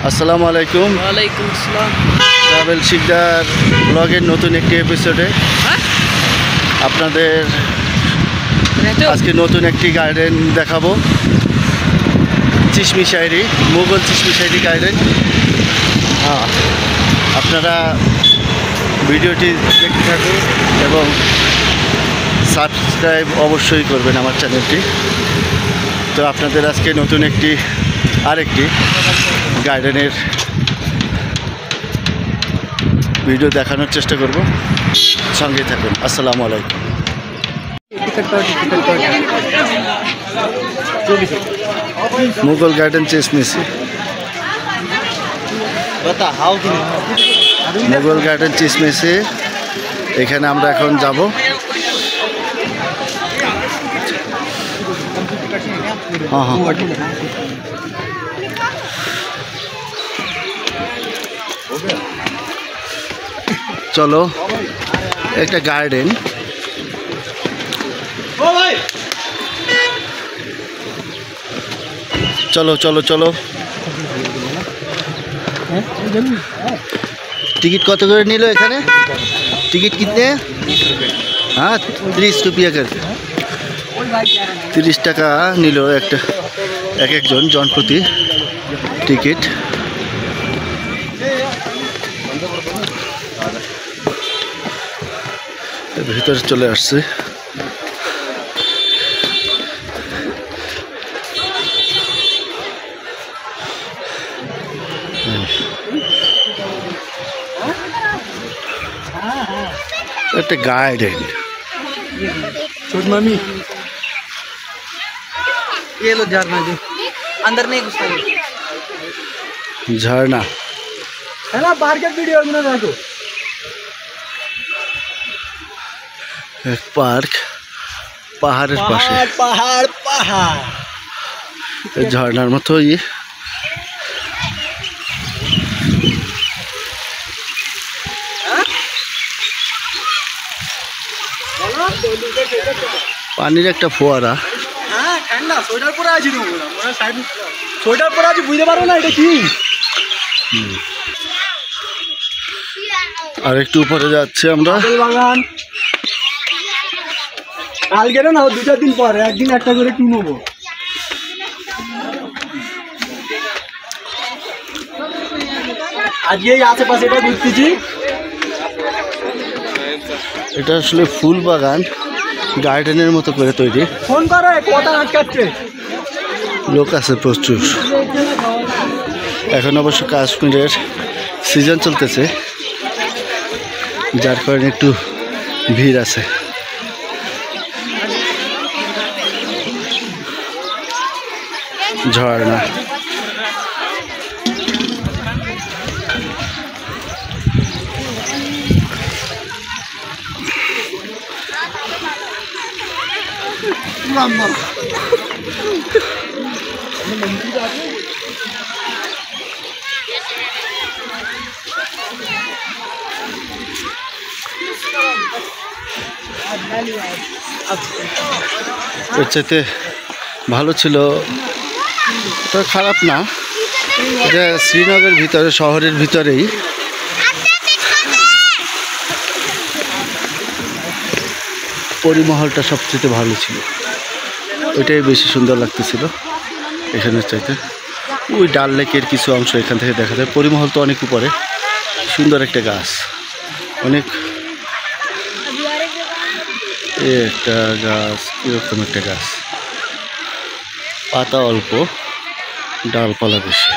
আসসালামু আলাইকুম। ওয়ালাইকুম আসসালাম। ট্রাভেল শিকদার ব্লগের নতুন একটি এপিসোডে আপনাদের আজকে নতুন একটি গার্ডেন দেখাবো। চিশমি শায়রি, মুঘল চিশমি শায়রি গার্ডেন। আপনারা ভিডিওটি দেখতে থাকুন এবং সাবস্ক্রাইব অবশ্যই করবেন আমার চ্যানেলটি। তো আপনাদের আজকে নতুন আরেকটি গার্ডেনের ভিডিও দেখানোর চেষ্টা করব, সঙ্গে থাকুন। আসসালামু আলাইকুম। মুঘল গার্ডেন চিশমিশি, মুঘল গার্ডেন চিশমিশি, এখানে আমরা এখন যাব। চলো, একটা গার্ডেন। চলো চলো চলো। टिकट कत করে নিল এখানে? टिकट कितने? हाँ 30 रुपया करके 30 টাকা নিল একটা একজন জনপ্রতি টিকিট। ভিতরে চলে আসছে। একটা गार्डन। छोट मम्मी ये लो झरना जी, अंदर नहीं घुसना झरना है ना। बाहर के वीडियो में देखो, एक पार्क পাহাড়ের পাশে, पहाड़ पहाड़ ঝর্ণার মতো। পানির একটা ফোয়ারা। হ্যাঁ ঠান্ডা। সোয়েটার পরে আছি, সোয়েটার পরে আছি, বুঝতে পারো না এটা কি। আর একটু উপরে যাচ্ছি আমরা। বাগান কালকে না 2-4 দিন পরে একদিন একটা করে টু নেবো। আজকে এই আশেপাশে এটা ঘুরতেছি। এটা আসলে ফুল বাগান, গার্ডেনের মতো করে তৈরি। ফোন করে কথা আটকাচ্ছে, লোক আছে প্রচুর। এখন অবশ্য কাশ্মীরের সিজন চলতেছে, যার কারণে একটু ভিড় আছে। ঝর্ণা, এর চাইতে ভালো ছিল, তো খারাপ না। এটা শ্রীনগরের ভিতরে, শহরের ভিতরেই। পরিমহলটা সবচেয়ে ভালো ছিল, ওইটাই বেশি সুন্দর লাগতেছিল এখানের চাইতে। ওই ডাল লেকের কিছু অংশ এখান থেকে দেখা যায়। পরিমহল তো অনেক উপরে। সুন্দর একটা গাছ, অনেক একটা গাছ, এরকম একটা গাছ, পাতা অল্প, ডালপালা বেশি।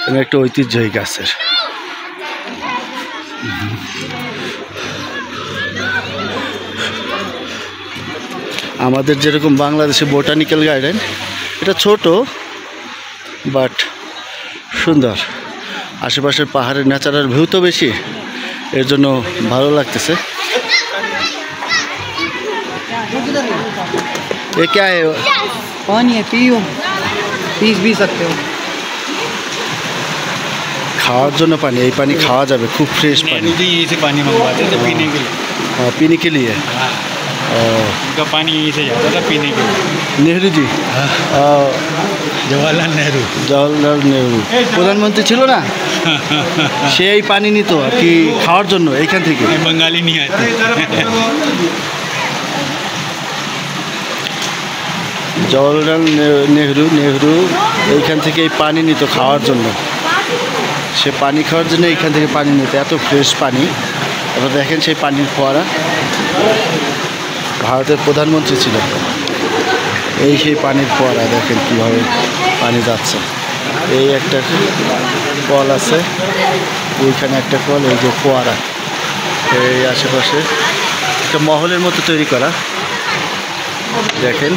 এবং একটা ঐতিহ্যই গাছের। আমাদের যেরকম বাংলাদেশে বোটানিক্যাল গার্ডেন, এটা ছোট বাট সুন্দর। আশেপাশের পাহাড়ের ন্যাচারাল ভিউ তো বেশি, এর জন্য ভালো লাগতেছে। ये क्या है? पानी है, पियो, पीस भी सकते हो। খাওয়ার জন্য পানি, এই পানি খাওয়া যাবে, খুব ফ্রেশ পানি। यही से पानी मंगवाते थे पीने के लिए। हाँ, पीने के लिए। उनका पानी यहीं से जाता था पीने के लिए। নেহরু জি जवाहरलाल नेहरू। জওয়াহরলাল নেহরু প্রধানমন্ত্রী ছিল না, সেই পানি নিত আর কি খাওয়ার জন্য এইখান থেকে। बंगाली नहीं आते। জওয়াহরলাল নেহরু এইখান থেকে এই পানি নিত খাওয়ার জন্য। সে পানি খাওয়ার জন্য এইখান থেকে পানি নিত, এত ফ্রেশ পানি। এবার দেখেন সেই পানির ফোয়ারা, ভারতের প্রধানমন্ত্রী ছিল, এই সেই পানির ফোয়ারা দেখেন কীভাবে পানি যাচ্ছে। এই একটা কল আছে, ওইখানে একটা কল, এই যে ফোয়ারা, এই আশেপাশে একটা মহলের মতো তৈরি করা। দেখেন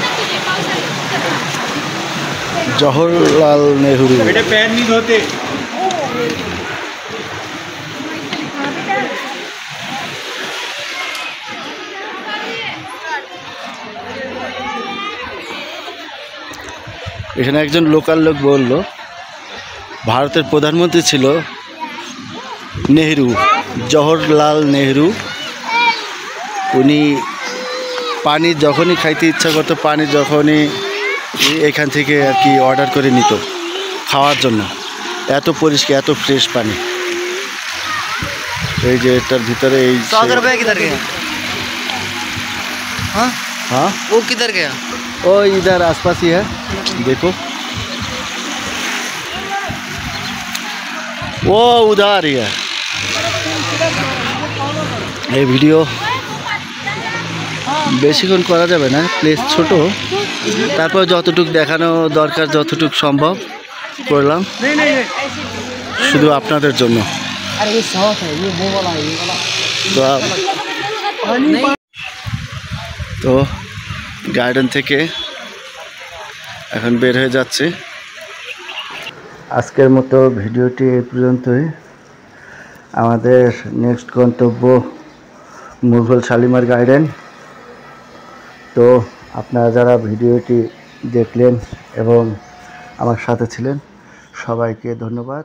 জওহরলাল নেহরু। बेटे पैर नहीं धोते। এখানে একজন লোকাল লোক বলল ভারতের প্রধানমন্ত্রী ছিল নেহরু, জওহরলাল নেহরু। উনি পানি যখনই খাইতে ইচ্ছা করতো, পানি যখনই এখান থেকে আর কি অর্ডার করে নিত খাওয়ার জন্য। এত পরিষ্কার, এত ফ্রেশ পানি। এই যে এটার ভিতরে এই 100 रुपये किधर गया? हाँ हाँ वो किधर गया? ओ इधर आसपास ही है, देखो वो उधर ही है। এই ভিডিও বেশিক্ষণ করা যাবে না, প্লেস ছোট, তারপর যতটুকু দেখানো দরকার যতটুকু সম্ভব করলাম, শুধু আপনাদের জন্য। अरे ये 100 है, ये वो वाला है, ये वाला। তো গার্ডেন থেকে এখন বের হয়ে যাচ্ছে। আজকের মতো ভিডিওটি এই পর্যন্তই। আমাদের নেক্সট গন্তব্য মুঘল শালিমার গার্ডেন। তো আপনারা যারা ভিডিওটি দেখলেন এবং আমার সাথে ছিলেন, সবাইকে ধন্যবাদ।